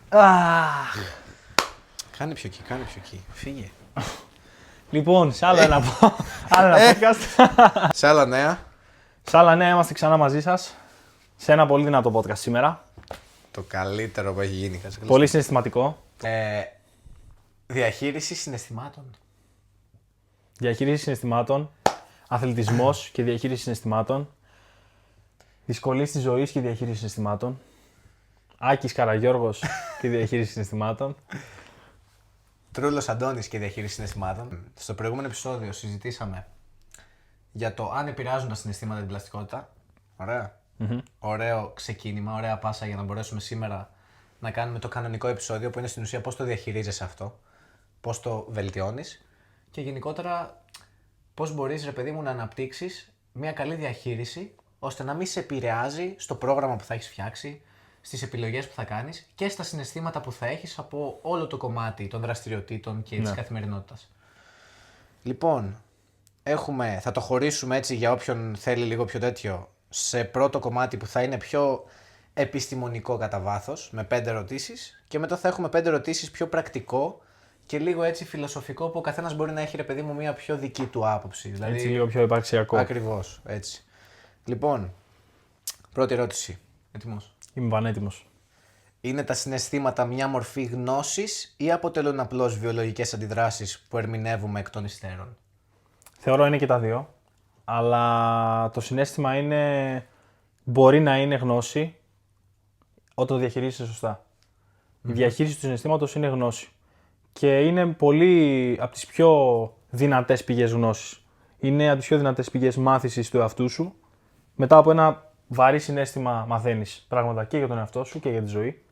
Αχ. Κάνε πιο εκεί. Φύγε. Λοιπόν, σε άλλο ένα podcast. Σε άλλα νέα. Σε άλλα νέα είμαστε ξανά μαζί σας. Σε ένα πολύ δυνατό podcast σήμερα. Το καλύτερο που έχει γίνει. Πολύ συναισθηματικό. Διαχείριση συναισθημάτων. Διαχείριση συναισθημάτων. Αθλητισμός και διαχείριση συναισθημάτων. Δυσκολίες της ζωής και διαχείριση συναισθημάτων. Άκης Καραγιώργος και διαχείριση συναισθημάτων. Τρούλος Αντώνης και διαχείριση συναισθημάτων. Στο προηγούμενο επεισόδιο συζητήσαμε για το αν επηρεάζουν τα συναισθήματα την πλαστικότητα. Ωραία. Ωραίο ξεκίνημα, ωραία πάσα για να μπορέσουμε σήμερα να κάνουμε το κανονικό επεισόδιο που είναι στην ουσία πώς το διαχειρίζεσαι αυτό, πώς το βελτιώνεις και γενικότερα πώς μπορείς, ρε παιδί μου, να αναπτύξεις μια καλή διαχείριση ώστε να μην σε επηρεάζει στο πρόγραμμα που θα έχεις φτιάξει, στις επιλογές που θα κάνεις και στα συναισθήματα που θα έχεις από όλο το κομμάτι των δραστηριοτήτων και της καθημερινότητας. Λοιπόν, θα το χωρίσουμε έτσι για όποιον θέλει λίγο πιο τέτοιο σε πρώτο κομμάτι που θα είναι πιο επιστημονικό κατά βάθος, με 5 ερωτήσεις και μετά θα έχουμε 5 ερωτήσεις πιο πρακτικό και λίγο έτσι φιλοσοφικό που ο καθένας μπορεί να έχει, ρε παιδί μου, μια πιο δική του άποψη. Δηλαδή, Έτσι λίγο πιο υπαρξιακό. Ακριβώς, έτσι. Λοιπόν, πρώτη ερώτηση. Έτοιμος? Είμαι πανέτοιμος. Είναι τα συναισθήματα μια μορφή γνώσης ή αποτελούν απλώς βιολογικές αντιδράσεις που ερμηνεύουμε εκ των υστέρων? Θεωρώ είναι και τα δύο. Αλλά το συναίσθημα μπορεί να είναι γνώση όταν το διαχειρίζεσαι σωστά. Η διαχείριση του συναισθήματος είναι γνώση. Και είναι πολύ από τις πιο δυνατές πηγές γνώσης. Είναι από τις πιο δυνατές πηγές μάθησης του εαυτού σου. Μετά από ένα βαρύ συναίσθημα μαθαίνεις πράγματα και για τον εαυτό σου και για τη ζωή.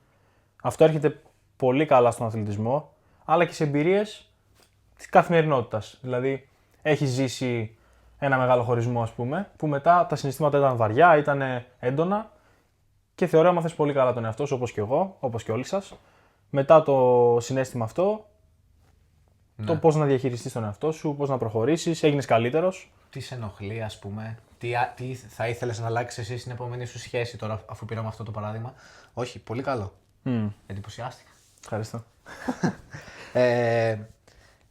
Αυτό έρχεται πολύ καλά στον αθλητισμό, αλλά και σε εμπειρίες της καθημερινότητας. Δηλαδή, έχεις ζήσει ένα μεγάλο χωρισμό, ας πούμε, που μετά τα συναισθήματα ήταν βαριά, ήταν έντονα και θεωρώ έμαθες πολύ καλά τον εαυτό σου, όπως και εγώ, όπως και όλοι σας. Μετά το συναίσθημα αυτό, το πώς να διαχειριστείς τον εαυτό σου, πώς να προχωρήσεις, έγινες καλύτερος. Τι σε ενοχλεί, ας πούμε, τι θα ήθελες να αλλάξεις εσύ στην επόμενη σου σχέση τώρα, αφού πήραμε αυτό το παράδειγμα? Όχι, πολύ καλό. Εντυπωσιάστηκα. Ευχαριστώ.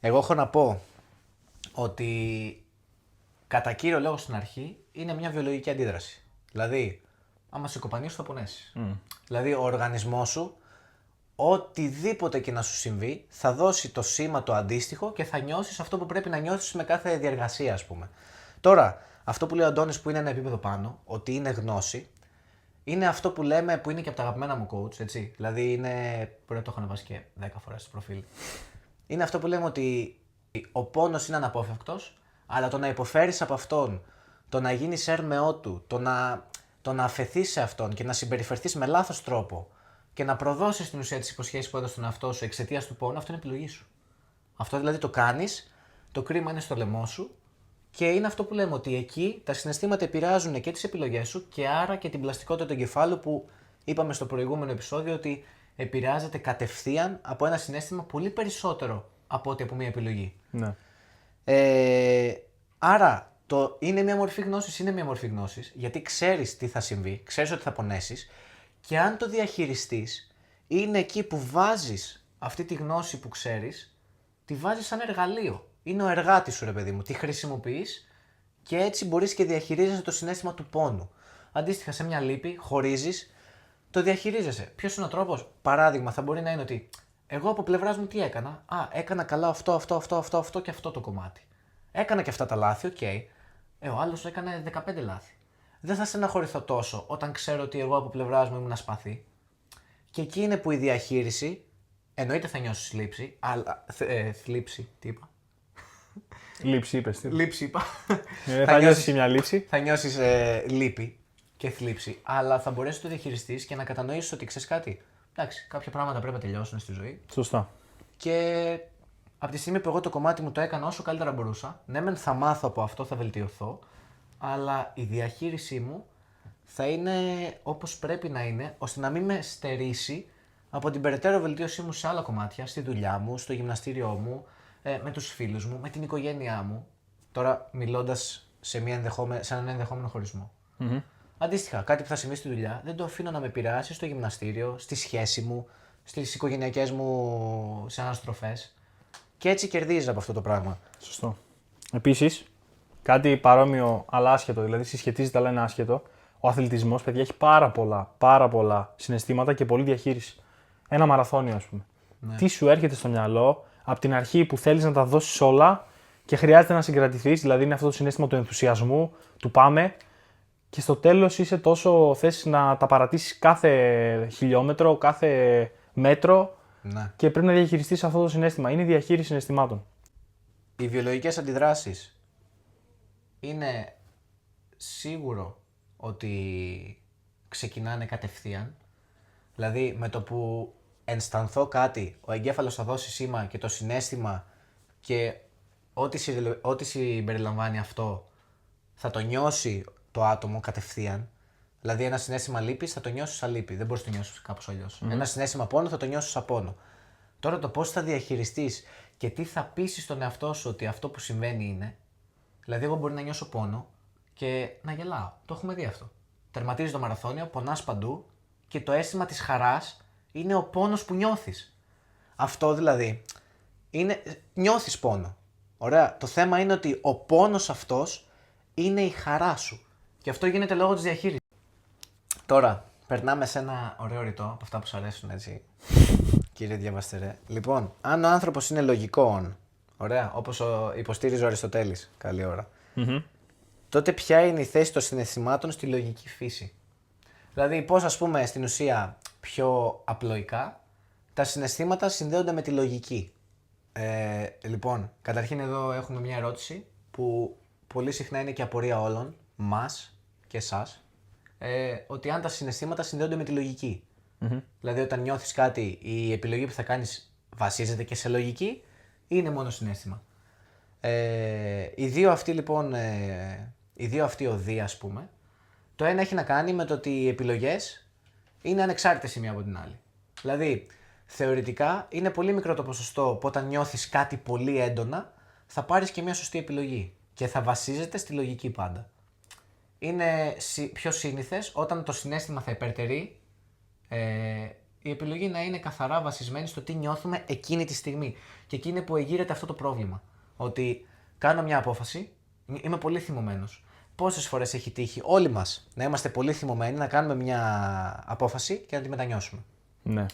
Εγώ έχω να πω ότι κατά κύριο λόγο στην αρχή είναι μια βιολογική αντίδραση. Δηλαδή, άμα σε κοπανίσεις θα πονέσεις. Δηλαδή, ο οργανισμός σου, οτιδήποτε και να σου συμβεί, θα δώσει το σήμα το αντίστοιχο και θα νιώσεις αυτό που πρέπει να νιώσεις με κάθε διεργασία, ας πούμε. Τώρα, αυτό που λέει ο Αντώνης που είναι ένα επίπεδο πάνω, ότι είναι γνώση, είναι αυτό που λέμε που είναι και από τα αγαπημένα μου coach, έτσι. Δηλαδή, μπορεί να το έχω ανεβάσει και 10 φορές στο προφίλ. Είναι αυτό που λέμε ότι ο πόνος είναι αναπόφευκτος, αλλά το να υποφέρεις από αυτόν, το να γίνεις έρμεό του, το να αφεθείς σε αυτόν και να συμπεριφερθείς με λάθος τρόπο και να προδώσεις την ουσία της υποσχέσης που έδωσες στον εαυτό σου εξαιτίας του πόνου, αυτό είναι επιλογή σου. Αυτό δηλαδή το κάνεις, το κρίμα είναι στο λαιμό σου και είναι αυτό που λέμε ότι εκεί τα συναισθήματα επηρεάζουν και τις επιλογές σου και άρα και την πλαστικότητα του εγκεφάλου που είπαμε στο προηγούμενο επεισόδιο ότι επηρεάζεται κατευθείαν από ένα συναίσθημα πολύ περισσότερο από ό,τι από μια επιλογή. Ναι. Άρα είναι μια μορφή γνώσης, γιατί ξέρεις τι θα συμβεί, ξέρεις ότι θα πονέσεις και αν το διαχειριστείς είναι εκεί που βάζεις αυτή τη γνώση που ξέρεις, τη βάζεις σαν εργαλείο. Είναι ο εργάτης σου, ρε παιδί μου, τη χρησιμοποιείς και έτσι μπορείς και διαχειρίζεσαι το συναίσθημα του πόνου. Αντίστοιχα σε μια λύπη, χωρίζεις, το διαχειρίζεσαι. Ποιος είναι ο τρόπος? Παράδειγμα, θα μπορεί να είναι ότι εγώ από πλευράς μου τι έκανα? Έκανα καλά αυτό και αυτό το κομμάτι. Έκανα και αυτά τα λάθη, οκ. Ο άλλος έκανε 15 λάθη. Δεν θα στεναχωρηθώ τόσο όταν ξέρω ότι εγώ από πλευράς μου ήμουν ασπαθή. Και εκεί είναι που η διαχείριση, εννοείται θα νιώσεις θλίψη, αλλά. Θλίψη, τι είπα? Λήψη είπες. Λήψη είπα. Θα νιώσεις και μια λήψη. Θα νιώσεις λύπη και θλίψη, αλλά θα μπορέσεις να το διαχειριστείς και να κατανοήσεις ότι ξέρεις κάτι. Εντάξει, κάποια πράγματα πρέπει να τελειώσουν στη ζωή. Σωστά. Και από τη στιγμή που εγώ το κομμάτι μου το έκανα όσο καλύτερα μπορούσα, ναι, μεν θα μάθω από αυτό, θα βελτιωθώ, αλλά η διαχείρισή μου θα είναι όπως πρέπει να είναι, ώστε να μην με στερήσει από την περαιτέρω βελτίωσή μου σε άλλα κομμάτια, στη δουλειά μου, στο γυμναστήριό μου, με τους φίλους μου, με την οικογένειά μου. Τώρα μιλώντας σε έναν ενδεχόμενο χωρισμό. Αντίστοιχα, κάτι που θα συμβεί στη δουλειά δεν το αφήνω να με επηρεάσει στο γυμναστήριο, στη σχέση μου, στις οικογενειακές μου σε αναστροφές. Και έτσι κερδίζεις από αυτό το πράγμα. Σωστό. Επίσης, κάτι παρόμοιο αλλά άσχετο, δηλαδή συσχετίζεται αλλά είναι άσχετο. Ο αθλητισμός, παιδιά, έχει πάρα πολλά συναισθήματα και πολλή διαχείριση. Ένα μαραθώνιο, ας πούμε. Ναι. Τι σου έρχεται στο μυαλό από την αρχή που θέλεις να τα δώσεις όλα και χρειάζεται να συγκρατηθείς, δηλαδή είναι αυτό το συναίσθημα του ενθουσιασμού, του πάμε, και στο τέλος είσαι τόσο θες να τα παρατήσεις κάθε χιλιόμετρο, κάθε μέτρο Ναι. και πρέπει να διαχειριστείς αυτό το συναίσθημα. Είναι η διαχείριση συναισθημάτων. Οι βιολογικές αντιδράσεις είναι σίγουρο ότι ξεκινάνε κατευθείαν. Δηλαδή με το που αισθανθώ κάτι, ο εγκέφαλος θα δώσει σήμα και το συναίσθημα και ό,τι συμπεριλαμβάνει αυτό θα το νιώσει το άτομο κατευθείαν. Δηλαδή ένα συναίσθημα λύπης θα το νιώσεις σαν λύπη, δεν μπορείς να το νιώσεις κάπως αλλιώς. Ένα συναίσθημα πόνο θα το νιώσεις σαν πόνο. Τώρα το πώς θα διαχειριστείς και τι θα πείσεις στον εαυτό σου ότι αυτό που συμβαίνει είναι. Δηλαδή, εγώ μπορεί να νιώσω πόνο και να γελάω. Το έχουμε δει αυτό. Τερματίζει το μαραθώνιο, πονάς παντού και το αίσθημα της χαράς είναι ο πόνος που νιώθεις. Αυτό δηλαδή νιώθεις πόνο. Ωραία. Το θέμα είναι ότι ο πόνος αυτός είναι η χαρά σου. Και αυτό γίνεται λόγω της διαχείρισης. Τώρα, περνάμε σε ένα ωραίο ρητό από αυτά που σου αρέσουν, έτσι. Κύριε Διαβαστερέ. Λοιπόν, αν ο άνθρωπος είναι λογικών, ωραία, όπως υποστήριζε ο Αριστοτέλης, καλή ώρα, τότε ποια είναι η θέση των συναισθημάτων στη λογική φύση. Δηλαδή, πώς ας πούμε στην ουσία πιο απλοϊκά, τα συναισθήματα συνδέονται με τη λογική. Λοιπόν, καταρχήν εδώ έχουμε μια ερώτηση που πολύ συχνά είναι και απορία όλων, μας και εσάς, ότι αν τα συναισθήματα συνδέονται με τη λογική. Δηλαδή, όταν νιώθεις κάτι, η επιλογή που θα κάνεις βασίζεται και σε λογική ή είναι μόνο συναίσθημα. Οι δύο αυτοί λοιπόν, οι δύο αυτοί οδοί, ας πούμε, το ένα έχει να κάνει με το ότι οι επιλογές είναι ανεξάρτητες η μία από την άλλη. Δηλαδή, θεωρητικά είναι πολύ μικρό το ποσοστό που όταν νιώθεις κάτι πολύ έντονα, θα πάρεις και μια σωστή επιλογή και θα βασίζεται στη λογική πάντα. Είναι πιο σύνηθες όταν το συναίσθημα θα υπερτερεί, η επιλογή να είναι καθαρά βασισμένη στο τι νιώθουμε εκείνη τη στιγμή. Και εκεί είναι που εγείρεται αυτό το πρόβλημα. Ότι κάνω μια απόφαση, είμαι πολύ θυμωμένος. Πόσες φορές έχει τύχει όλοι μας να είμαστε πολύ θυμωμένοι, να κάνουμε μια απόφαση και να τη μετανιώσουμε. Ναι.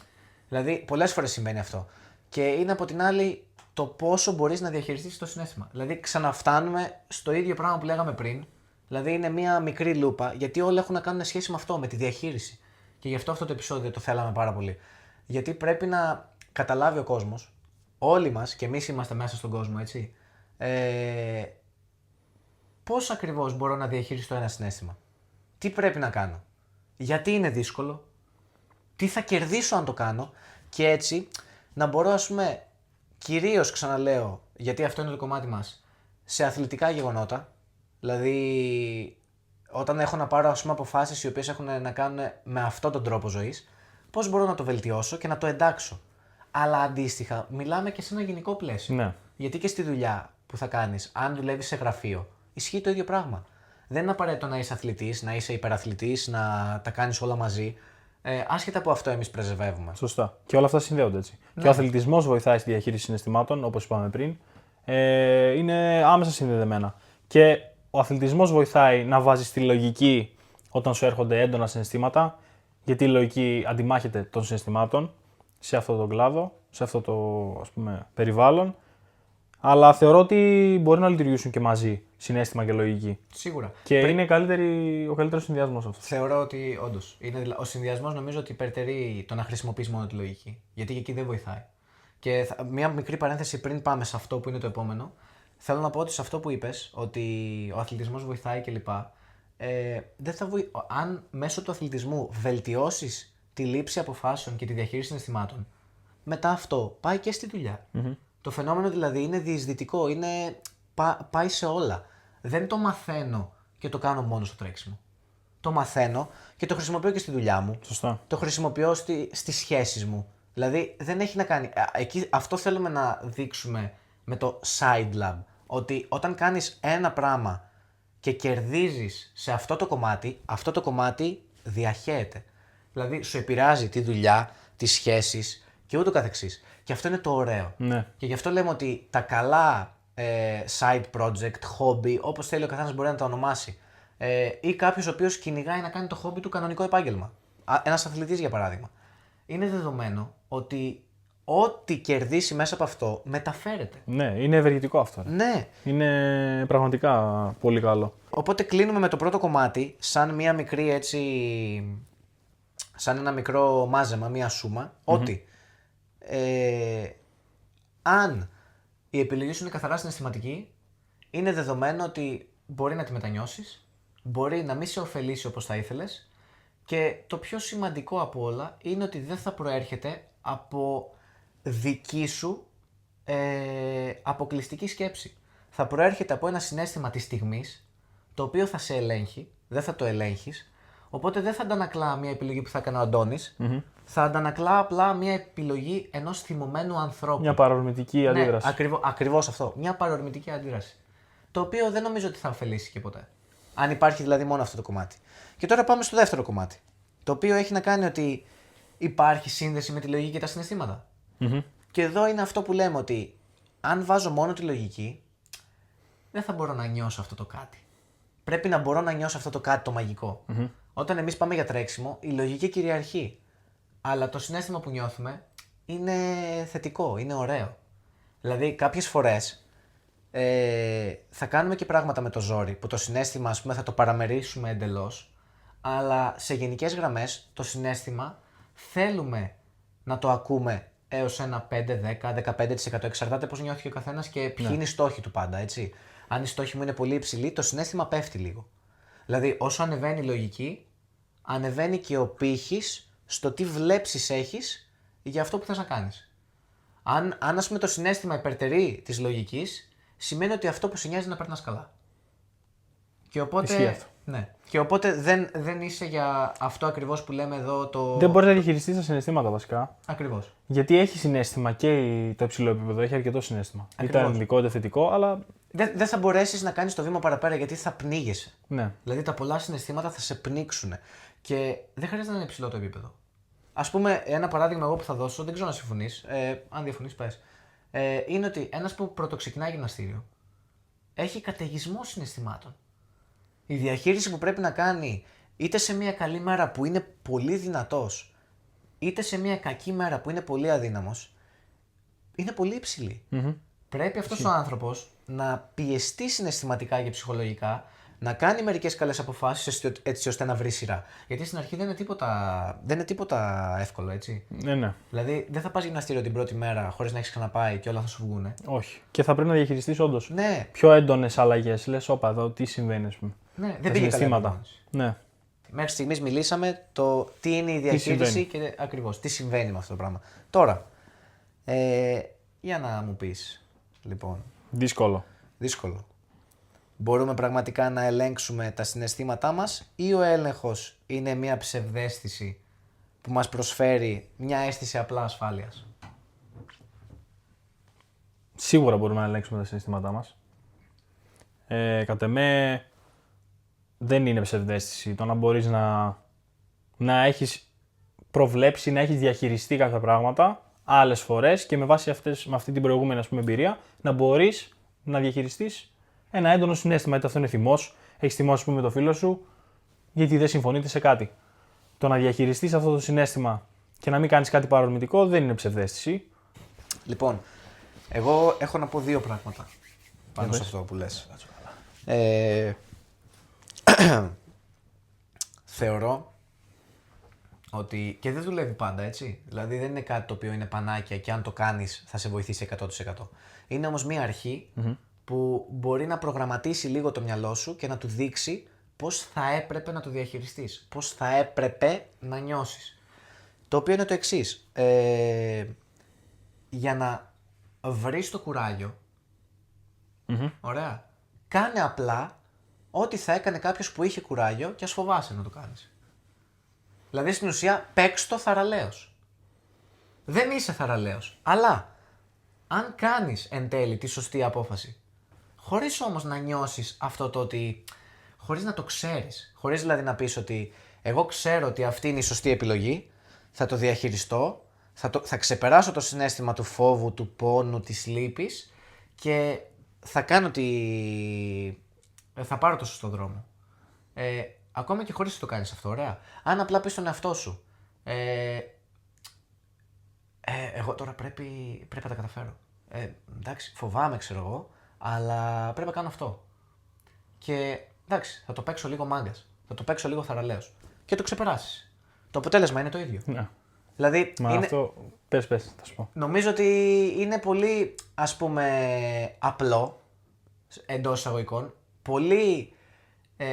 Δηλαδή, πολλές φορές συμβαίνει αυτό. Και είναι από την άλλη το πόσο μπορείς να διαχειριστείς το συναίσθημα. Δηλαδή, ξαναφτάνουμε στο ίδιο πράγμα που λέγαμε πριν. Δηλαδή, είναι μια μικρή λούπα, γιατί όλα έχουν να κάνουν σχέση με αυτό, με τη διαχείριση. Και γι' αυτό το επεισόδιο το θέλαμε πάρα πολύ. Γιατί πρέπει να καταλάβει ο κόσμος, όλοι μας, και εμείς είμαστε μέσα στον κόσμο, έτσι, πώς ακριβώς μπορώ να διαχειριστώ ένα συναίσθημα. Τι πρέπει να κάνω. Γιατί είναι δύσκολο. Τι θα κερδίσω αν το κάνω. Και έτσι να μπορώ, ας πούμε, κυρίως ξαναλέω, γιατί αυτό είναι το κομμάτι μας, σε αθλητικά γεγονότα. Δηλαδή, όταν έχω να πάρω, ας πούμε, αποφάσεις οι οποίες έχουν να κάνουν με αυτόν τον τρόπο ζωής, πώς μπορώ να το βελτιώσω και να το εντάξω. Αλλά αντίστοιχα, μιλάμε και σε ένα γενικό πλαίσιο. Ναι. Γιατί και στη δουλειά που θα κάνεις, αν δουλεύεις σε γραφείο, ισχύει το ίδιο πράγμα. Δεν είναι απαραίτητο να είσαι αθλητής, να είσαι υπεραθλητής, να τα κάνεις όλα μαζί. Άσχετα από αυτό, εμείς πρεσβεύουμε. Σωστά. Και όλα αυτά συνδέονται έτσι. Ναι. Και ο αθλητισμός βοηθάει στη διαχείριση συναισθημάτων, όπως είπαμε πριν. Είναι άμεσα συνδεδεμένα. Και ο αθλητισμός βοηθάει να βάζεις τη λογική όταν σου έρχονται έντονα συναισθήματα, γιατί η λογική αντιμάχεται των συναισθημάτων σε αυτό το κλάδο, σε αυτό το, ας πούμε, περιβάλλον. Αλλά θεωρώ ότι μπορεί να λειτουργήσουν και μαζί συναίσθημα και λογική. Σίγουρα. Και είναι ο καλύτερος συνδυασμός αυτό. Θεωρώ ότι όντως. Ο συνδυασμός νομίζω ότι υπερτερεί το να χρησιμοποιείς μόνο τη λογική. Γιατί και εκεί δεν βοηθάει. Και μια μικρή παρένθεση πριν πάμε σε αυτό που είναι το επόμενο. Θέλω να πω ότι σε αυτό που είπες, ότι ο αθλητισμός βοηθάει κλπ. Αν μέσω του αθλητισμού βελτιώσεις τη λήψη αποφάσεων και τη διαχείριση συναισθημάτων, μετά αυτό πάει και στη δουλειά. Το φαινόμενο δηλαδή είναι διεισδυτικό, πάει σε όλα. Δεν το μαθαίνω και το κάνω μόνο στο τρέξιμο. Το μαθαίνω και το χρησιμοποιώ και στη δουλειά μου. Σωστά. Το χρησιμοποιώ στις σχέσεις μου. Δηλαδή δεν έχει να κάνει. Αυτό θέλουμε να δείξουμε με το side lab. Ότι όταν κάνεις ένα πράγμα και κερδίζεις σε αυτό το κομμάτι διαχέεται. Δηλαδή σου επηρεάζει τη δουλειά, τις σχέσεις, και ούτω καθεξής. Και αυτό είναι το ωραίο. Ναι. Και γι' αυτό λέμε ότι τα καλά side project, hobby, όπως θέλει ο καθένας μπορεί να τα ονομάσει, ή κάποιος ο οποίος κυνηγάει να κάνει το hobby του κανονικό επάγγελμα. Ένας αθλητής για παράδειγμα. Είναι δεδομένο ότι ό,τι κερδίσει μέσα από αυτό μεταφέρεται. Ναι, είναι ευεργετικό αυτό. Ναι. Είναι πραγματικά πολύ καλό. Οπότε κλείνουμε με το πρώτο κομμάτι, σαν μια μικρή έτσι, σαν ένα μικρό μάζεμα, μια σούμα, ότι αν η επιλογή σου είναι καθαρά συναισθηματική, είναι δεδομένο ότι μπορεί να τη μετανιώσεις, μπορεί να μην σε ωφελήσει όπως θα ήθελες και το πιο σημαντικό από όλα είναι ότι δεν θα προέρχεται από δική σου αποκλειστική σκέψη. Θα προέρχεται από ένα συναίσθημα της στιγμής, το οποίο θα σε ελέγχει, δεν θα το ελέγχεις, οπότε δεν θα αντανακλά μια επιλογή που θα έκανε ο Αντώνης, θα αντανακλά απλά μια επιλογή ενός θυμωμένου ανθρώπου. Μια παρορμητική αντίδραση. Ναι, ακριβώς αυτό. Μια παρορμητική αντίδραση. Το οποίο δεν νομίζω ότι θα ωφελήσει και ποτέ. Αν υπάρχει δηλαδή μόνο αυτό το κομμάτι. Και τώρα πάμε στο δεύτερο κομμάτι. Το οποίο έχει να κάνει ότι υπάρχει σύνδεση με τη λογική και τα συναισθήματα. Και εδώ είναι αυτό που λέμε ότι αν βάζω μόνο τη λογική, δεν θα μπορώ να νιώσω αυτό το κάτι. Πρέπει να μπορώ να νιώσω αυτό το κάτι το μαγικό. Όταν εμείς πάμε για τρέξιμο, η λογική κυριαρχεί. Αλλά το συναίσθημα που νιώθουμε είναι θετικό, είναι ωραίο. Δηλαδή κάποιες φορές θα κάνουμε και πράγματα με το ζόρι, που το συναίσθημα ας πούμε θα το παραμερίσουμε εντελώς, αλλά σε γενικές γραμμές το συναίσθημα θέλουμε να το ακούμε έως ένα 5, 10, 15%, εξαρτάται πώς νιώθει ο καθένας και ποιοι είναι οι στόχοι του πάντα, έτσι. Αν οι στόχοι μου είναι πολύ υψηλοί, το συναίσθημα πέφτει λίγο. Δηλαδή, όσο ανεβαίνει η λογική, ανεβαίνει και ο πύχης στο τι βλέψεις έχεις για αυτό που θες να κάνεις. Αν ας πούμε το συναίσθημα υπερτερεί της λογικής, σημαίνει ότι αυτό που σε νοιάζει να περνάς καλά. Και οπότε, ναι. Και οπότε δεν είσαι για αυτό ακριβώς που λέμε εδώ το... Δεν μπορείς να διαχειριστείς τα συναισθήματα βασικά. Ακριβώς. Γιατί έχει συναίσθημα και το υψηλό επίπεδο, έχει αρκετό συναίσθημα. Είτε αρνητικό είτε θετικό, αλλά. Δεν θα μπορέσεις να κάνεις το βήμα παραπέρα γιατί θα πνίγεσαι. Ναι. Δηλαδή τα πολλά συναισθήματα θα σε πνίξουν. Και δεν χρειάζεται να είναι υψηλό το επίπεδο. Ας πούμε, ένα παράδειγμα εγώ που θα δώσω, δεν ξέρω αν συμφωνείς. Αν διαφωνείς, πες. Είναι ότι ένας που πρωτοξεκινάει γυμναστήριο έχει καταιγισμό συναισθημάτων. Η διαχείριση που πρέπει να κάνει είτε σε μια καλή μέρα που είναι πολύ δυνατός, είτε σε μια κακή μέρα που είναι πολύ αδύναμος, είναι πολύ υψηλή. Πρέπει αυτός ο άνθρωπος να πιεστεί συναισθηματικά και ψυχολογικά, να κάνει μερικές καλές αποφάσεις έτσι ώστε να βρει σειρά. Γιατί στην αρχή δεν είναι τίποτα εύκολο, έτσι. Ναι. Δηλαδή δεν θα πας γυμναστήριο την πρώτη μέρα χωρίς να έχεις ξαναπάει και όλα θα σου βγούνε. Όχι. Και θα πρέπει να διαχειριστείς όντως Ναι. πιο έντονες αλλαγές. Λες, όπα εδώ, τι συμβαίνει, ας πούμε. Ναι, δεν πήγε καλά. Ναι. Μέχρι στιγμής μιλήσαμε το τι είναι η διαχείριση και ακριβώς τι συμβαίνει με αυτό το πράγμα. Τώρα, για να μου πεις, λοιπόν. Δύσκολο. Μπορούμε πραγματικά να ελέγξουμε τα συναισθήματά μας ή ο έλεγχος είναι μια ψευδαίσθηση που μας προσφέρει μια αίσθηση απλά ασφάλειας? Σίγουρα μπορούμε να ελέγξουμε τα συναισθήματά μας. Κατ' εμέ δεν είναι ψευδαίσθηση το να μπορείς να έχεις προβλέψει, να έχεις διαχειριστεί κάποια πράγματα άλλες φορές και με βάση με αυτή την προηγούμενη ας πούμε, εμπειρία να μπορείς να διαχειριστείς ένα έντονο συναίσθημα. Είτε αυτό είναι θυμός, έχεις θυμό ας πούμε, με το φίλο σου, γιατί δεν συμφωνείτε σε κάτι. Το να διαχειριστείς αυτό το συναίσθημα και να μην κάνεις κάτι παρορμητικό δεν είναι ψευδαίσθηση. Λοιπόν, εγώ έχω να πω δύο πράγματα πάνω σε αυτό που λες. Θεωρώ ότι και δεν δουλεύει πάντα, έτσι. Δηλαδή δεν είναι κάτι το οποίο είναι πανάκια και αν το κάνεις θα σε βοηθήσει 100%. Είναι όμως μία αρχή που μπορεί να προγραμματίσει λίγο το μυαλό σου και να του δείξει πώς θα έπρεπε να το διαχειριστείς, πώς θα έπρεπε να νιώσεις. Το οποίο είναι το εξής. Για να βρεις το κουράγιο, ωραία, κάνε απλά ό,τι θα έκανε κάποιος που είχε κουράγιο και ας φοβάσαι να το κάνεις. Δηλαδή στην ουσία παίξ' το θαραλέος. Δεν είσαι θαραλέος, αλλά αν κάνεις εν τέλει τη σωστή απόφαση, χωρίς όμως να νιώσεις αυτό το ότι, χωρίς να το ξέρεις, χωρίς δηλαδή να πεις ότι εγώ ξέρω ότι αυτή είναι η σωστή επιλογή, θα το διαχειριστώ, Θα ξεπεράσω το συναίσθημα του φόβου, του πόνου, της λύπης και θα κάνω θα πάρω το σωστό δρόμο. Ακόμα και χωρίς να το κάνεις αυτό, ωραία. Αν απλά πεις στον εαυτό σου, εγώ τώρα πρέπει να τα καταφέρω. Εντάξει, φοβάμαι, ξέρω εγώ, αλλά πρέπει να κάνω αυτό. Και εντάξει, θα το παίξω λίγο μάγκας, θα το παίξω λίγο θαραλέος και το ξεπεράσεις. Το αποτέλεσμα είναι το ίδιο. Ναι. Δηλαδή, Μα αυτό. Πες, θα σου πω. νομίζω ότι είναι πολύ, ας πούμε, απλό, εντός εισαγωγικών, πολύ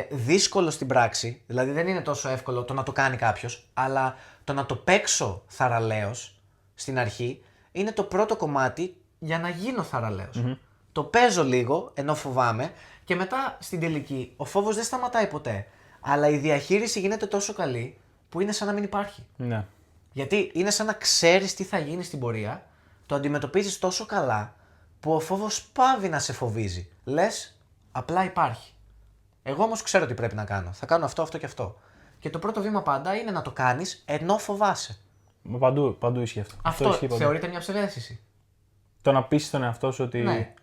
δύσκολο στην πράξη, δηλαδή δεν είναι τόσο εύκολο το να το κάνει κάποιος, αλλά το να το παίξω θαραλέος στην αρχή είναι το πρώτο κομμάτι για να γίνω θαραλέος. Το παίζω λίγο, ενώ φοβάμαι, και μετά στην τελική ο φόβος δεν σταματάει ποτέ, αλλά η διαχείριση γίνεται τόσο καλή που είναι σαν να μην υπάρχει. Ναι. Γιατί είναι σαν να ξέρεις τι θα γίνει στην πορεία, το αντιμετωπίζεις τόσο καλά που ο φόβος πάβει να σε φοβίζει. Λες, απλά υπάρχει. Εγώ όμως ξέρω τι πρέπει να κάνω. Θα κάνω αυτό, αυτό και αυτό. Και το πρώτο βήμα πάντα είναι να το κάνεις ενώ φοβάσαι. Μα παντού ισχύει αυτό. Αυτό ισχύει παντού. θεωρείται μια ψευδαίσθηση. Το να πείσεις τον εαυτό σου ότι. Ναι.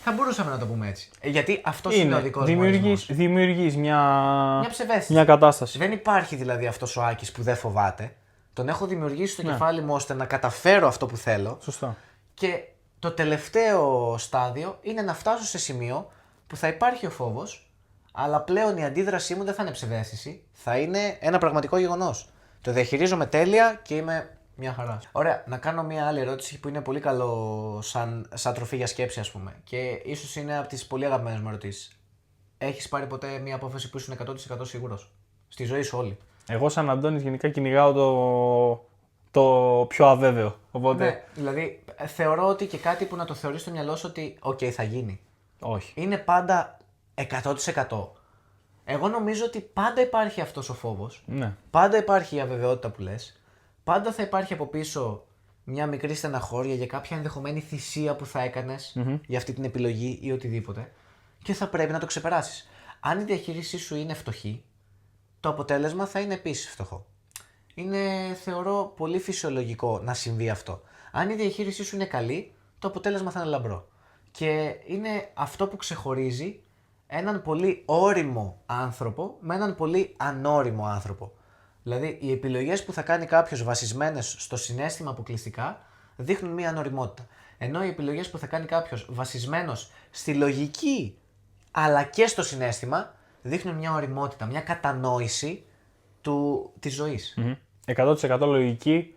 Θα μπορούσαμε να το πούμε έτσι. Γιατί αυτό είναι ο δικός μου ορισμός. Δημιουργείς Μια ψευδαίσθηση. μια κατάσταση. Δεν υπάρχει δηλαδή αυτός ο Άκης που δεν φοβάται. Τον έχω δημιουργήσει στο κεφάλι μου ώστε να καταφέρω αυτό που θέλω. Σωστά. Και το τελευταίο στάδιο είναι να φτάσω σε σημείο που θα υπάρχει ο φόβος, αλλά πλέον η αντίδρασή μου δεν θα είναι ψευδαίσθηση, θα είναι ένα πραγματικό γεγονός. Το διαχειρίζομαι τέλεια και είμαι μια χαρά. Ωραία, να κάνω μια άλλη ερώτηση που είναι πολύ καλό σαν τροφή για σκέψη, ας πούμε. Και ίσως είναι από τις πολύ αγαπημένες μου ερωτήσεις. Έχεις πάρει ποτέ μια απόφαση που ήσουν 100% σίγουρος? Στη ζωή σου όλη. Εγώ σαν Αντώνης γενικά κυνηγάω το πιο αβέβαιο. Οπότε. Ναι, δηλαδή θεωρώ ότι και κάτι που να το θεωρείς στο μυαλό σου ότι οκ, θα γίνει. Όχι. Είναι πάντα 100%. Εγώ νομίζω ότι πάντα υπάρχει αυτός ο φόβος. Ναι. Πάντα υπάρχει η αβεβαιότητα που λες. Πάντα θα υπάρχει από πίσω μια μικρή στεναχώρια για κάποια ενδεχομένη θυσία που θα έκανες για αυτή την επιλογή ή οτιδήποτε. Και θα πρέπει να το ξεπεράσεις. Αν η διαχείρισή σου είναι φτωχή, το αποτέλεσμα θα είναι επίσης φτωχό. Είναι, θεωρώ, πολύ φυσιολογικό να συμβεί αυτό. Αν η διαχείρισή σου είναι καλή, το αποτέλεσμα θα είναι λαμπρό. Και είναι αυτό που ξεχωρίζει έναν πολύ όριμο άνθρωπο με έναν πολύ ανώριμο άνθρωπο. Δηλαδή, οι επιλογές που θα κάνει κάποιος βασισμένες στο συναίσθημα αποκλειστικά δείχνουν μία ανωριμότητα. Ενώ οι επιλογές που θα κάνει κάποιος βασισμένος στη λογική αλλά και στο συναίσθημα δείχνουν μια ωριμότητα, μια κατανόηση της ζωής. 100% λογική.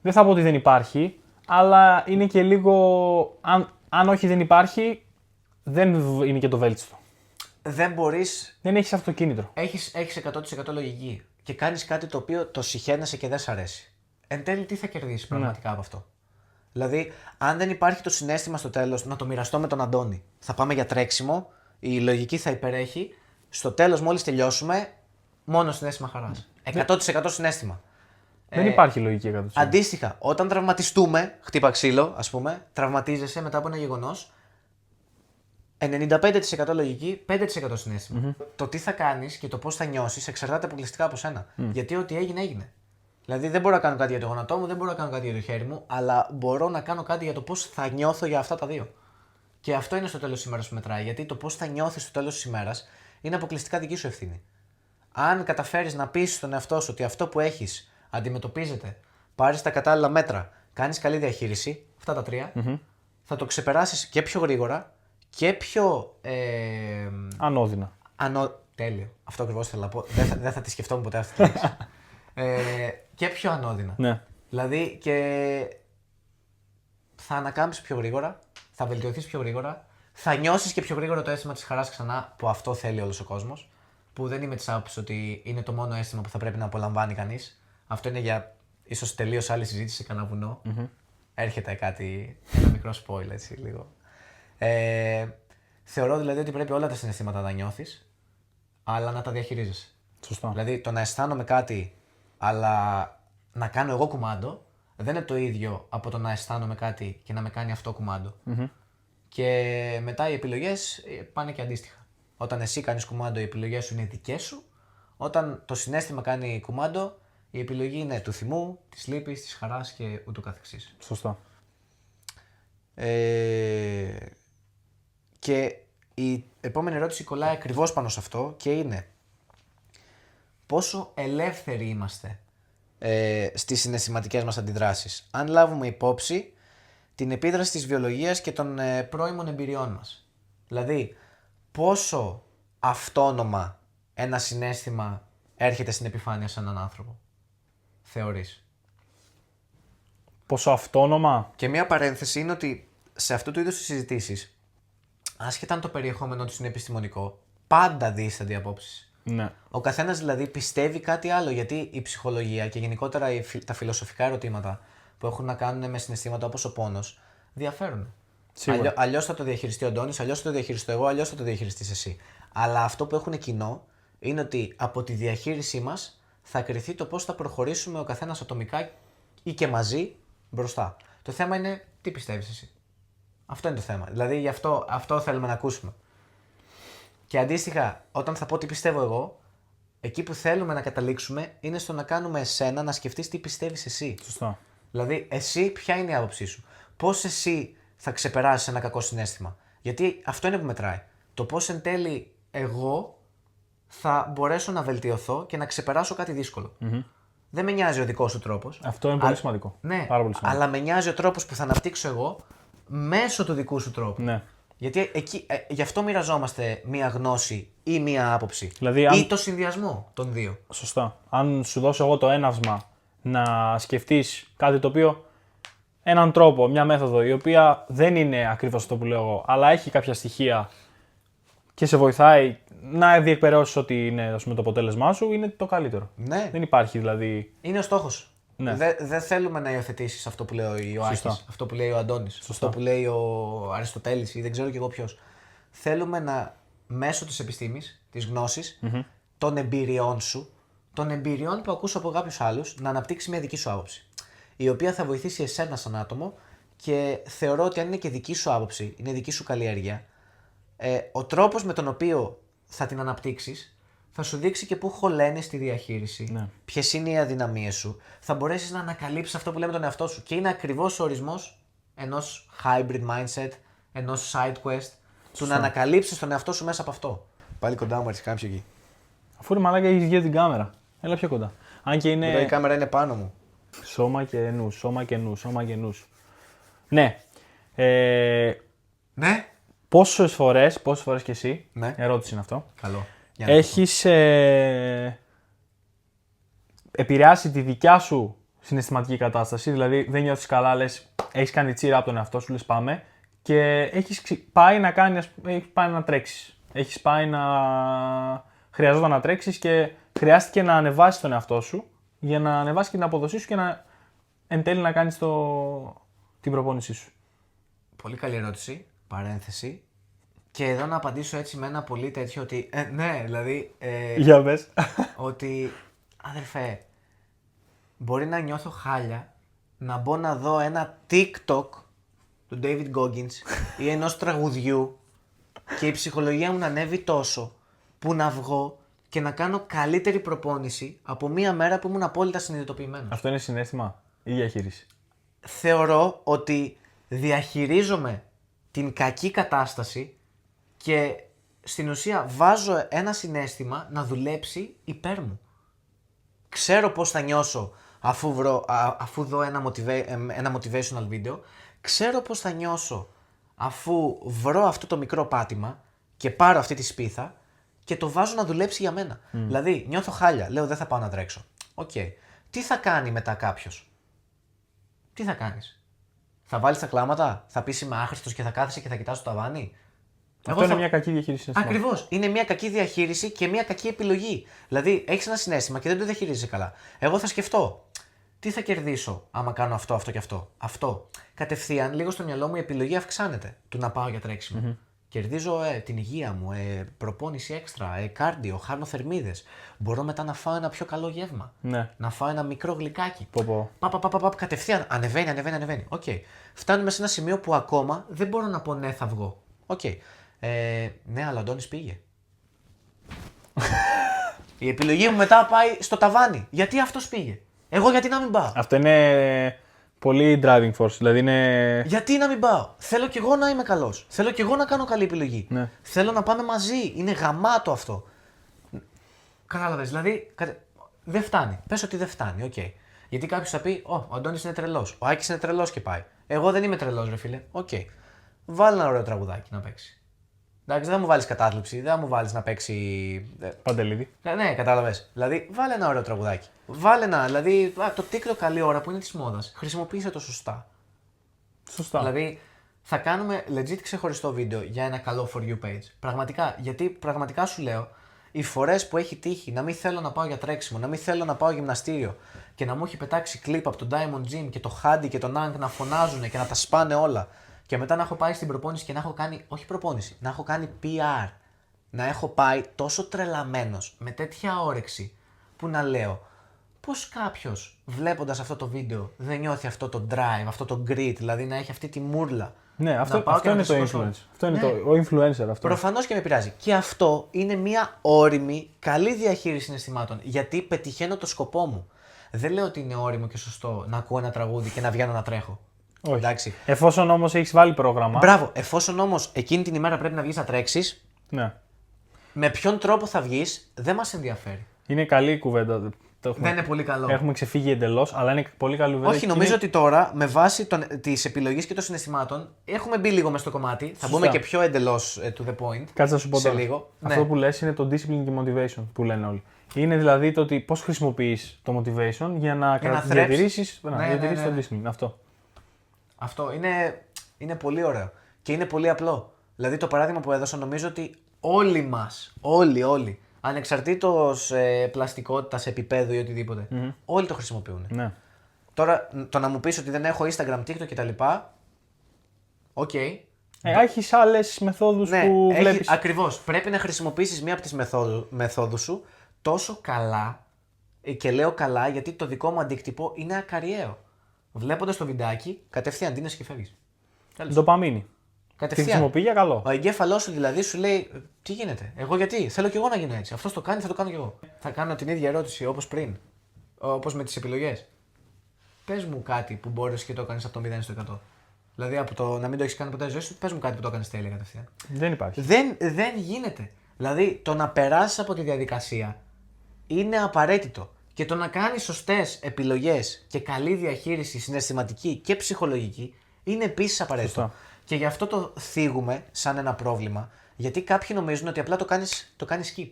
Δεν θα πω ότι δεν υπάρχει, αλλά είναι και λίγο. Αν όχι δεν υπάρχει, δεν είναι και το βέλτιστο. Δεν μπορείς. Δεν έχεις αυτοκίνητρο. Έχεις 100% λογική και κάνεις κάτι το οποίο το συχαίνεσαι και δεν σ' αρέσει. Εν τέλει, τι θα κερδίσεις πραγματικά από αυτό? Δηλαδή, αν δεν υπάρχει το συναίσθημα στο τέλος να το μοιραστώ με τον Αντώνη, θα πάμε για τρέξιμο, η λογική θα υπερέχει. Στο τέλος, μόλις τελειώσουμε, μόνο συναίσθημα χαράς. 100% συναίσθημα. Δεν υπάρχει λογική 100%. Αντίστοιχα, όταν τραυματιστούμε, χτύπα ξύλο, ας πούμε, τραυματίζεσαι μετά από ένα γεγονός, 95% λογική, 5% συναίσθημα. Το τι θα κάνεις και το πώς θα νιώσεις εξαρτάται αποκλειστικά από σένα. Γιατί ό,τι έγινε, έγινε. Δηλαδή, δεν μπορώ να κάνω κάτι για το γόνατό μου, δεν μπορώ να κάνω κάτι για το χέρι μου, αλλά μπορώ να κάνω κάτι για το πώς θα νιώθω για αυτά τα δύο. Και αυτό είναι στο τέλος της ημέρας που μετράει, γιατί το πώς θα νιώθεις στο τέλος της ημέρας είναι αποκλειστικά δική σου ευθύνη. Αν καταφέρεις να πείσεις στον εαυτό σου ότι αυτό που έχεις αντιμετωπίζεται, πάρεις τα κατάλληλα μέτρα, κάνεις καλή διαχείριση, αυτά τα τρία, θα το ξεπεράσεις και πιο γρήγορα και πιο. Ανώδυνα. Τέλειο. Αυτό ακριβώς θέλω να πω. Δεν θα τη σκεφτόμουν ποτέ αυτή τη λέξη. Και πιο ανώδυνα. Ναι. Δηλαδή και θα ανακάμψεις πιο γρήγορα, θα βελτιωθείς πιο γρήγορα, θα νιώσεις και πιο γρήγορα το αίσθημα της χαράς ξανά, που αυτό θέλει όλος ο κόσμος. Που δεν είμαι της άποψης ότι είναι το μόνο αίσθημα που θα πρέπει να απολαμβάνει κανείς. Αυτό είναι για ίσως τελείως άλλη συζήτηση σε κανένα βουνό. Έρχεται ένα μικρό spoil έτσι λίγο. Θεωρώ δηλαδή ότι πρέπει όλα τα συναισθήματα να νιώθεις, αλλά να τα διαχειρίζεσαι. Σωστό. Δηλαδή το να αισθάνομαι κάτι, αλλά να κάνω εγώ κουμάντο, δεν είναι το ίδιο από το να αισθάνομαι κάτι και να με κάνει αυτό κουμάντο. Και μετά οι επιλογές πάνε και αντίστοιχα. Όταν εσύ κάνεις κουμάντο, οι επιλογές σου είναι δικές σου. Όταν το συναίσθημα κάνει κουμάντο, Η επιλογή είναι του θυμού, της λύπης, της χαράς και ούτω καθεξής. Σωστά. Και η επόμενη ερώτηση κολλάει ακριβώς πάνω σε αυτό και είναι πόσο ελεύθεροι είμαστε στις συναισθηματικές μας αντιδράσεις. Αν λάβουμε υπόψη την επίδραση της βιολογίας και των πρώιμων εμπειριών μας. Δηλαδή, πόσο αυτόνομα ένα συναίσθημα έρχεται στην επιφάνεια σε έναν άνθρωπο, θεωρείς? Πόσο αυτόνομα. Και μια παρένθεση είναι ότι σε αυτού του είδους τις συζητήσεις, άσχετα αν το περιεχόμενο τους είναι επιστημονικό, πάντα δίστανται οι απόψεις. Ναι. Ο καθένας δηλαδή πιστεύει κάτι άλλο, γιατί η ψυχολογία και γενικότερα τα ερωτήματα που έχουν να κάνουν με συναισθήματα όπως ο πόνος διαφέρουν. Αλλιώς θα το διαχειριστεί ο Αντώνης, αλλιώς θα το διαχειριστώ εγώ, αλλιώς θα το διαχειριστείς εσύ. Αλλά αυτό που έχουν κοινό είναι ότι από τη διαχείρισή μας θα κριθεί το πώς θα προχωρήσουμε ο καθένας ατομικά ή και μαζί μπροστά. Το θέμα είναι τι πιστεύεις εσύ. Αυτό είναι το θέμα. Δηλαδή γι' αυτό θέλουμε να ακούσουμε. Και αντίστοιχα, όταν θα πω τι πιστεύω εγώ, εκεί που θέλουμε να καταλήξουμε είναι στο να κάνουμε εσένα να σκεφτείς τι πιστεύεις εσύ. Σωστά. Δηλαδή, εσύ ποια είναι η άποψή σου. Πώς εσύ θα ξεπεράσεις ένα κακό συναίσθημα. Γιατί αυτό είναι που μετράει. Το πώς εν τέλει εγώ θα μπορέσω να βελτιωθώ και να ξεπεράσω κάτι δύσκολο. Mm-hmm. Δεν με νοιάζει ο δικός σου τρόπος. Αυτό είναι πολύ σημαντικό. Ναι, πάρα πολύ σημαντικό. Αλλά με νοιάζει ο τρόπος που θα αναπτύξω εγώ μέσω του δικού σου τρόπου. Ναι. Γιατί γι' αυτό μοιραζόμαστε μία γνώση ή μία άποψη. Δηλαδή, ή το συνδυασμό των δύο. Σωστά. Αν σου δώσω εγώ το έναυσμα να σκεφτείς κάτι το οποίο, έναν τρόπο, μια μέθοδο η οποία δεν είναι ακριβώς αυτό που λέω εγώ, αλλά έχει κάποια στοιχεία και σε βοηθάει να διεκπαιρεώσεις ότι είναι, ας πούμε, το αποτέλεσμά σου, είναι το καλύτερο. Ναι. Δεν υπάρχει δηλαδή. Είναι ο στόχος. Ναι. Δεν θέλουμε να υιοθετήσεις αυτό που λέει ο Ιωάκης, αυτό που λέει ο Αντώνης, αυτό που λέει ο Αριστοτέλης ή δεν ξέρω κι εγώ ποιος. Θέλουμε να μέσω της επιστήμης, της γνώσης, των εμπειριών σου, των εμπειριών που ακούς από κάποιους άλλους, να αναπτύξει μια δική σου άποψη. Η οποία θα βοηθήσει εσένα σαν άτομο και θεωρώ ότι αν είναι και δική σου άποψη, είναι δική σου καλλιέργεια, ο τρόπος με τον οποίο θα την αναπτύξεις θα σου δείξει και πού χωλένει στη διαχείριση, ναι. Ποιες είναι οι αδυναμίες σου, θα μπορέσεις να ανακαλύψεις αυτό που λέμε τον εαυτό σου. Και είναι ακριβώς ο ορισμός ενός hybrid mindset, ενός side quest, του να ανακαλύψεις τον εαυτό σου μέσα από αυτό. Πάλι κοντά μου, έρθει κάποιο εκεί. Αφού ρε μαλάκα έχεις βγει την κάμερα. Έλα πιο κοντά. Αν και είναι. Εδώ η κάμερα είναι πάνω μου. Σώμα και νους, σώμα και νους, σώμα και νους. Ναι. Ναι. Πόσες φορές και εσύ, Ναι. ερώτηση είναι αυτό, Καλό. έχεις επηρεάσει τη δικιά σου συναισθηματική κατάσταση, δηλαδή δεν νιώθεις καλά, λες, έχεις κάνει τσίρα από τον εαυτό σου, λες πάμε, και έχεις πάει να τρέξεις. Έχεις πάει να χρειαζόταν να τρέξεις και χρειάστηκε να ανεβάσεις τον εαυτό σου για να ανεβάσεις και την αποδοσή σου και να εν τέλει να κάνεις την προπόνησή σου. Πολύ καλή ερώτηση, παρένθεση. Και εδώ να απαντήσω έτσι με ένα πολύ τέτοιο ότι, ναι, δηλαδή, Για πες. ότι, αδερφέ, μπορεί να νιώθω χάλια να μπω να δω ένα TikTok του David Goggins ή ενός τραγουδιού και η ψυχολογία μου να ανέβει τόσο που να βγω και να κάνω καλύτερη προπόνηση από μία μέρα που ήμουν απόλυτα συνειδητοποιημένος. Αυτό είναι συναίσθημα ή διαχείριση? Θεωρώ ότι διαχειρίζομαι την κακή κατάσταση και στην ουσία βάζω ένα συναίσθημα να δουλέψει υπέρ μου. Ξέρω πώς θα νιώσω αφού δω ένα motivational video. Ξέρω πώς θα νιώσω αφού βρω αυτό το μικρό πάτημα και πάρω αυτή τη σπίθα και το βάζω να δουλέψει για μένα. Δηλαδή νιώθω χάλια, λέω δεν θα πάω να τρέξω. Οκ. Τι θα κάνει μετά κάποιος? Τι θα κάνεις? Θα βάλεις τα κλάματα, θα πεις είμαι άχρηστος και θα κάθεσαι και θα κοιτάς το ταβάνι? Αυτό είναι μια κακή διαχείριση. Ακριβώς. Είναι μια κακή διαχείριση και μια κακή επιλογή. Δηλαδή, έχεις ένα συναίσθημα και δεν το διαχειρίζεσαι καλά. Εγώ θα σκεφτώ, τι θα κερδίσω άμα κάνω αυτό, αυτό και αυτό. Αυτό. Κατευθείαν, λίγο στο μυαλό μου η επιλογή αυξάνεται του να πάω για τρέξιμο. Κερδίζω την υγεία μου, προπόνηση έξτρα, κάρντιο, χάνω θερμίδες. Μπορώ μετά να φάω ένα πιο καλό γεύμα. Ναι. Να φάω ένα μικρό γλυκάκι. Πω. Κατευθείαν, ανεβαίνει. Οκ. Φτάνουμε σε ένα σημείο που ακόμα δεν μπορώ να πω ναι, θα βγω. Οκ. Ναι, αλλά ο Αντώνης πήγε. Η επιλογή μου μετά πάει στο ταβάνι. Γιατί αυτός πήγε. Εγώ γιατί να μην πάω. Αυτό είναι πολύ driving force. Δηλαδή είναι. Γιατί να μην πάω. Θέλω κι εγώ να είμαι καλός. Θέλω κι εγώ να κάνω καλή επιλογή. Ναι. Θέλω να πάμε μαζί. Είναι γαμάτο αυτό. Κατάλαβες. Δηλαδή δεν φτάνει. Πες ότι δεν φτάνει. Οκ. Γιατί κάποιος θα πει: ο Αντώνης είναι τρελός. Ο Άκης είναι τρελός και πάει. Εγώ δεν είμαι τρελός, ρε φίλε. Οκ. Βάλε ένα ωραίο τραγουδάκι να παίξει. Εντάξει, δεν θα μου βάλεις κατάθλιψη, δεν θα μου βάλεις να παίξει. Παντελίδη. Ναι, κατάλαβες. Δηλαδή, βάλε ένα ωραίο τραγουδάκι. Βάλε ένα. Δηλαδή, το TikTok καλή ώρα που είναι της μόδας. Χρησιμοποίησε το σωστά. Σωστά. Δηλαδή, θα κάνουμε legit ξεχωριστό βίντεο για ένα καλό for you page. Πραγματικά, γιατί πραγματικά σου λέω, οι φορές που έχει τύχει να μην θέλω να πάω για τρέξιμο, να μην θέλω να πάω γυμναστήριο και να μου έχει πετάξει κλιπ από το Diamond Gym και το Χάντι και τον Nang να φωνάζουν και να τα σπάνε όλα. Και μετά να έχω πάει στην προπόνηση και να έχω κάνει, όχι προπόνηση, να έχω κάνει PR. Να έχω πάει τόσο τρελαμένος, με τέτοια όρεξη, που να λέω, πώς κάποιος βλέποντας αυτό το βίντεο δεν νιώθει αυτό το drive, αυτό το grit, δηλαδή να έχει αυτή τη μούρλα. Ναι, αυτό είναι το influence. Αυτό είναι ο influencer αυτό. Προφανώς και με πειράζει. Και αυτό είναι μια όριμη, καλή διαχείριση συναισθημάτων, γιατί πετυχαίνω το σκοπό μου. Δεν λέω ότι είναι όριμο και σωστό να ακούω ένα τραγούδι και να βγαίνω να τρέχω. Όχι. Εντάξει. Εφόσον όμως έχεις βάλει πρόγραμμα. Μπράβο, εφόσον όμως εκείνη την ημέρα πρέπει να βγεις να τρέξεις, Ναι. με ποιον τρόπο θα βγεις δεν μας ενδιαφέρει. Είναι καλή η κουβέντα. Δεν είναι πολύ καλό. Έχουμε ξεφύγει εντελώς, αλλά είναι πολύ καλή κουβέντα. Όχι, νομίζω ότι τώρα με βάση τις επιλογές και των συναισθημάτων έχουμε μπει λίγο μες στο κομμάτι. Θα Σωστά. μπούμε και πιο εντελώς to the point. Κάτσε να σου πω σε τώρα. λίγο. Αυτό Ναι. που λες είναι το discipline και motivation που λένε όλοι. Είναι δηλαδή το ότι πώς χρησιμοποιείς το motivation για να διατηρήσεις το discipline. Αυτό είναι πολύ ωραίο και είναι πολύ απλό. Δηλαδή το παράδειγμα που έδωσα νομίζω ότι όλοι μας, όλοι, ανεξαρτήτως πλαστικότητας, επίπεδου ή οτιδήποτε, όλοι το χρησιμοποιούν. Ναι. Τώρα το να μου πεις ότι δεν έχω Instagram, TikTok κτλ. Οκ. Έχεις άλλες μεθόδους που βλέπεις. Ακριβώς. Πρέπει να χρησιμοποιήσεις μία από τις μεθόδους σου τόσο καλά, και λέω καλά γιατί το δικό μου αντίκτυπο είναι ακαριαίο. Βλέποντας το βιντεάκι, κατευθείαν δίνεις και φεύγεις. Ντοπαμίνη. Τη Κατευθείαν. χρησιμοποιεί για καλό. Ο εγκέφαλός σου δηλαδή σου λέει: τι γίνεται, εγώ γιατί, θέλω κι εγώ να γίνω έτσι. Αυτός το κάνει, θα το κάνω κι εγώ. Θα κάνω την ίδια ερώτηση όπως πριν. Όπως με τις επιλογές. Πες μου κάτι που μπορείς και το έκανες από το 0 στο 100. Δηλαδή από το να μην το έχεις κάνει ποτέ στη ζωή σου, πες μου κάτι που το έκανες τέλεια κατευθείαν. Δεν υπάρχει. Δεν γίνεται. Δηλαδή το να περάσεις από τη διαδικασία είναι απαραίτητο. Και το να κάνεις σωστές επιλογές και καλή διαχείριση συναισθηματική και ψυχολογική είναι επίσης απαραίτητο. Σωστά. Και γι' αυτό το θίγουμε σαν ένα πρόβλημα. Γιατί κάποιοι νομίζουν ότι απλά το κάνεις skip.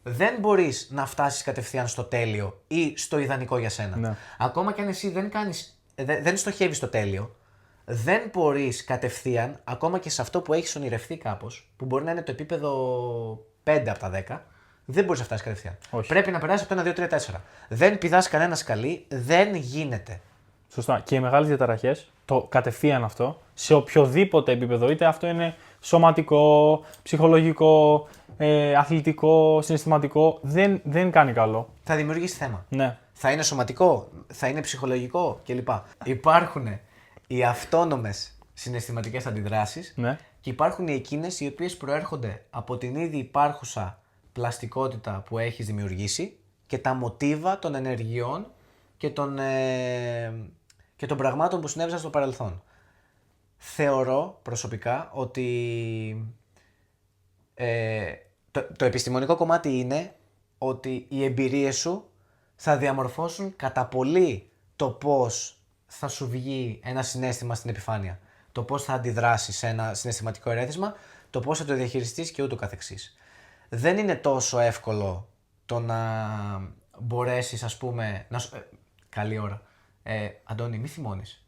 Δεν μπορείς να φτάσεις κατευθείαν στο τέλειο ή στο ιδανικό για σένα. Ναι. Ακόμα και αν εσύ δεν στοχεύεις στο τέλειο, δεν μπορείς κατευθείαν, ακόμα και σε αυτό που έχεις ονειρευτεί κάπως, που μπορεί να είναι το επίπεδο 5 από τα 10, δεν μπορείς να φτάσεις κατευθείαν. Όχι. Πρέπει να περάσεις από το 1, 2, 3, 4. Δεν πηδάς κανένα σκαλί, δεν γίνεται. Σωστά. Και οι μεγάλες διαταραχές, το κατευθείαν αυτό, σε οποιοδήποτε επίπεδο, είτε αυτό είναι σωματικό, ψυχολογικό, αθλητικό, συναισθηματικό, δεν κάνει καλό. Θα δημιουργήσει θέμα. Ναι. Θα είναι σωματικό, θα είναι ψυχολογικό κλπ. Υπάρχουν οι αυτόνομες συναισθηματικές αντιδράσεις Ναι. και υπάρχουν οι εκείνες οι οποίες προέρχονται από την ήδη υπάρχουσα πλαστικότητα που έχεις δημιουργήσει και τα μοτίβα των ενεργειών και των πραγμάτων που συνέβησαν στο παρελθόν. Θεωρώ προσωπικά ότι το επιστημονικό κομμάτι είναι ότι οι εμπειρίες σου θα διαμορφώσουν κατά πολύ το πώς θα σου βγει ένα συναίσθημα στην επιφάνεια. Το πώς θα αντιδράσεις σε ένα συναισθηματικό ερέθισμα, το πώς θα το διαχειριστείς και ούτω καθεξής. Δεν είναι τόσο εύκολο το να μπορέσεις, ας πούμε, καλή ώρα. Αντώνη, μη θυμώνεις.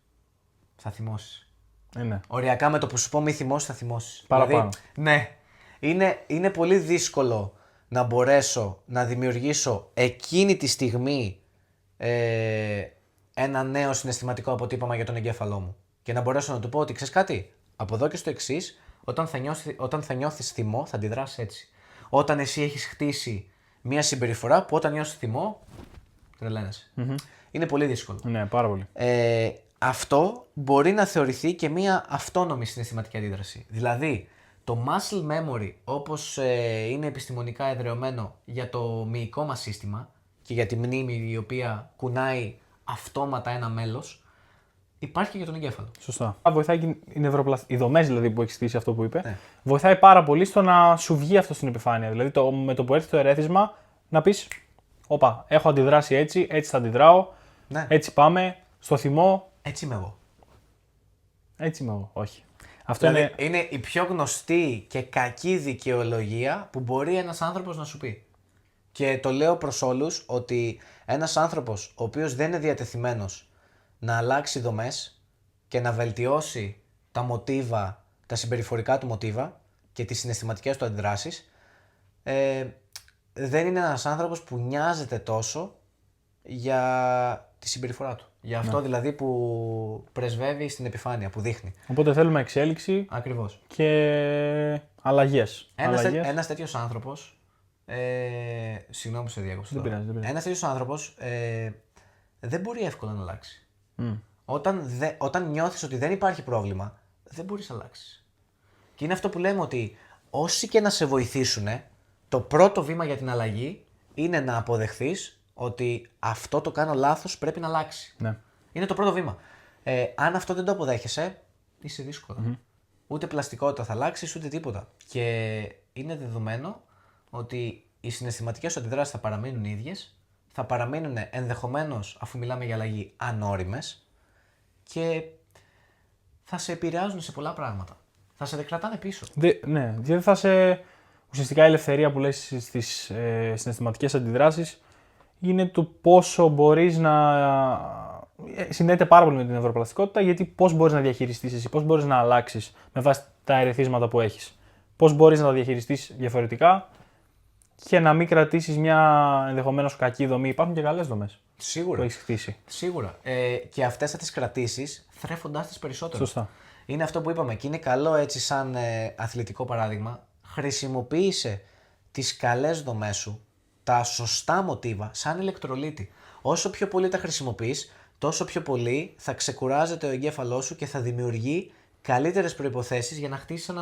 Θα θυμώσεις. Ναι. Οριακά με το που σου πω μη θυμώσεις, θα θυμώσεις. Παραπάνω. Ναι. Είναι πολύ δύσκολο να μπορέσω να δημιουργήσω εκείνη τη στιγμή ένα νέο συναισθηματικό αποτύπωμα για τον εγκέφαλό μου. Και να μπορέσω να του πω ότι ξέρεις κάτι, από εδώ και στο εξής, όταν θα νιώθεις θυμό θα αντιδράσεις έτσι. Όταν εσύ έχεις χτίσει μια συμπεριφορά που όταν νιώσεις θυμό, τρελαίνεσαι. Είναι πολύ δύσκολο. Ναι, πάρα πολύ. Αυτό μπορεί να θεωρηθεί και μια αυτόνομη συναισθηματική αντίδραση. Δηλαδή, Το muscle memory, όπως είναι επιστημονικά εδρεωμένο για το μυϊκό μας σύστημα και για τη μνήμη η οποία κουνάει αυτόματα ένα μέλος, υπάρχει και για τον εγκέφαλο. Σωστά. Βοηθάει και οι δομές δηλαδή που έχει στήσει αυτό που είπε, βοηθάει πάρα πολύ στο να σου βγει αυτό στην επιφάνεια. Δηλαδή με το που έρθει το ερέθισμα να πεις, όπα, έχω αντιδράσει έτσι, έτσι θα αντιδράω, έτσι πάμε, στο θυμό. Έτσι είμαι εγώ. Έτσι είμαι εγώ, όχι. Αυτό Δηλαδή, είναι η πιο γνωστή και κακή δικαιολογία που μπορεί ένας άνθρωπος να σου πει. Και το λέω προς όλους ότι ένας άνθρωπος ο οποίος δεν είναι διατεθειμένος να αλλάξει δομές και να βελτιώσει τα μοτίβα, τα συμπεριφορικά του μοτίβα και τις συναισθηματικές του αντιδράσεις, δεν είναι ένας άνθρωπος που νοιάζεται τόσο για τη συμπεριφορά του. Για αυτό δηλαδή που πρεσβεύει στην επιφάνεια, που δείχνει. Οπότε θέλουμε εξέλιξη. Ακριβώς. Και αλλαγές. Ένας τέτοιος άνθρωπος, συγγνώμη που σε διέκοψα. Δεν πειράζει. Ένας τέτοιος άνθρωπος δεν μπορεί εύκολα να αλλάξει. Όταν νιώθεις ότι δεν υπάρχει πρόβλημα, δεν μπορείς να αλλάξεις. Και είναι αυτό που λέμε ότι όσοι και να σε βοηθήσουν, το πρώτο βήμα για την αλλαγή είναι να αποδεχθείς ότι αυτό το κάνω λάθος, πρέπει να αλλάξει. Ναι. Είναι το πρώτο βήμα. Αν αυτό δεν το αποδέχεσαι, είσαι δύσκολο. Ούτε πλαστικότητα θα αλλάξει, ούτε τίποτα. Και είναι δεδομένο ότι οι συναισθηματικές σου αντιδράσεις θα παραμείνουν ίδιες, θα παραμείνουν ενδεχομένως, αφού μιλάμε για αλλαγή, ανώριμες και θα σε επηρεάζουν σε πολλά πράγματα. Θα σε κρατάνε πίσω. Ναι, γιατί θα σε. Ουσιαστικά η ελευθερία που λες στις συναισθηματικές αντιδράσεις είναι το πόσο μπορείς να. Συνδέεται πάρα πολύ με την νευροπλαστικότητα, γιατί πώς μπορείς να διαχειριστείς εσύ, πώς μπορείς να αλλάξεις με βάση τα ερεθίσματα που έχεις. Πώς μπορείς να τα διαχειριστείς διαφορετικά και να μην κρατήσεις μια ενδεχομένως κακή δομή. Υπάρχουν και καλές δομές. Σίγουρα. Που έχεις χτίσει. Σίγουρα. Και αυτές θα τις κρατήσεις θρέφοντάς τις περισσότερο. Σωστά. Είναι αυτό που είπαμε και είναι καλό έτσι σαν αθλητικό παράδειγμα. Χρησιμοποίησε τις καλές δομές σου, τα σωστά μοτίβα, σαν ηλεκτρολίτη. Όσο πιο πολύ τα χρησιμοποιείς, τόσο πιο πολύ θα ξεκουράζεται ο εγκέφαλός σου και θα δημιουργεί καλύτερες προϋποθέσεις για να χτίσεις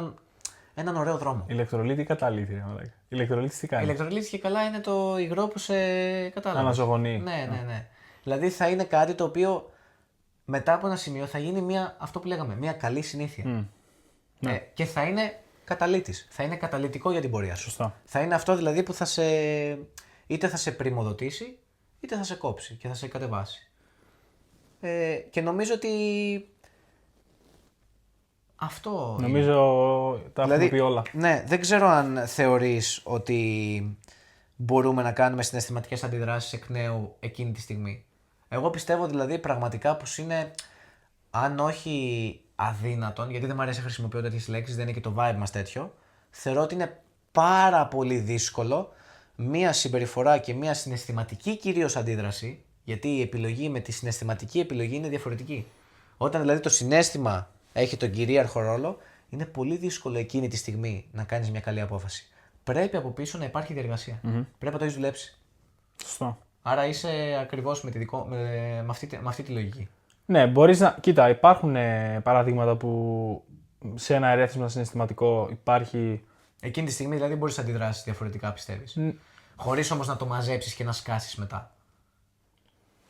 έναν ωραίο δρόμο. Ηλεκτρολίτη ή καταλήτη. Ηλεκτρολίτη τι κάνει. Ηλεκτρολίτη και καλά είναι το υγρό που σε κατάλαβες. Αναζωογονεί. Ναι. Δηλαδή θα είναι κάτι το οποίο μετά από ένα σημείο θα γίνει αυτό που λέγαμε, μια καλή συνήθεια. Και θα είναι καταλύτης. Θα είναι καταλυτικό για την πορεία σου. Σωστά. Θα είναι αυτό δηλαδή που είτε θα σε πριμοδοτήσει, είτε θα σε κόψει και θα σε κατεβάσει. Και νομίζω ότι αυτό νομίζω τα έχουμε πει όλα. Ναι, δεν ξέρω αν θεωρείς ότι μπορούμε να κάνουμε συναισθηματικές αντιδράσεις εκ νέου εκείνη τη στιγμή. Εγώ πιστεύω δηλαδή πραγματικά πως είναι, αν όχι αδύνατον, γιατί δεν μου αρέσει να χρησιμοποιώ τέτοιες λέξεις, δεν είναι και το vibe μας τέτοιο, θεωρώ ότι είναι πάρα πολύ δύσκολο μία συμπεριφορά και μία συναισθηματική κυρίως αντίδραση, γιατί η επιλογή με τη συναισθηματική επιλογή είναι διαφορετική. Όταν δηλαδή το συναίσθημα έχει τον κυρίαρχο ρόλο, είναι πολύ δύσκολο εκείνη τη στιγμή να κάνεις μια καλή απόφαση. Πρέπει από πίσω να υπάρχει διεργασία. Πρέπει να το έχεις δουλέψει. Σωστό. Άρα είσαι ακριβώς με αυτή τη λογική. Ναι, μπορείς να. Κοίτα, υπάρχουν παραδείγματα που σε ένα ερέθισμα συναισθηματικό υπάρχει. Εκείνη τη στιγμή δηλαδή μπορείς να αντιδράσεις διαφορετικά, πιστεύεις. Χωρίς όμως να το μαζέψεις και να σκάσεις μετά.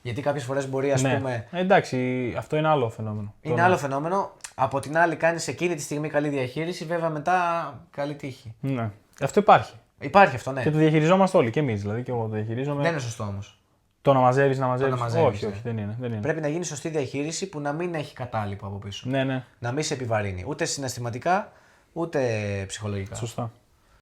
Γιατί κάποιες φορές μπορεί, ας πούμε. Εντάξει, αυτό είναι άλλο φαινόμενο. Είναι άλλο φαινόμενο. Από την άλλη, κάνεις εκείνη τη στιγμή καλή διαχείριση, βέβαια μετά καλή τύχη. Ναι. Αυτό υπάρχει. Υπάρχει αυτό, ναι. Και το διαχειριζόμαστε όλοι. Και εμείς δηλαδή. Και εγώ το διαχειρίζομαι. Δεν είναι σωστό όμως. Το να μαζεύεις. Όχι, ναι. δεν είναι. Πρέπει να γίνει σωστή διαχείριση που να μην έχει κατάλοιπο από πίσω. Ναι. Να μην σε επιβαρύνει ούτε συναισθηματικά ούτε ψυχολογικά. Σωστά.